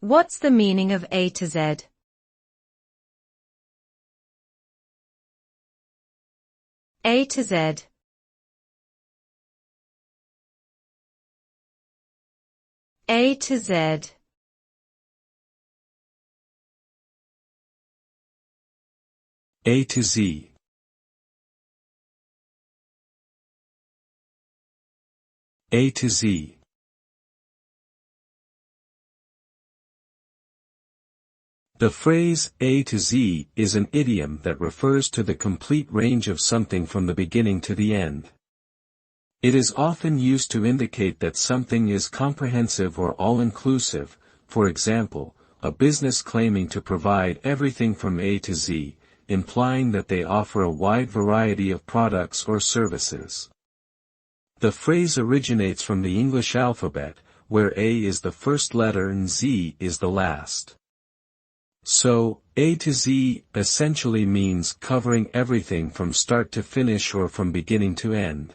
What's the meaning of A to Z? A to Z. A to Z. A to Z. A to Z. The phrase A to Z is an idiom that refers to the complete range of something from the beginning to the end. It is often used to indicate that something is comprehensive or all-inclusive, for example, a business claiming to provide everything from A to Z, implying that they offer a wide variety of products or services. The phrase originates from the English alphabet, where A is the first letter and Z is the last. So, A to Z essentially means covering everything from start to finish or from beginning to end.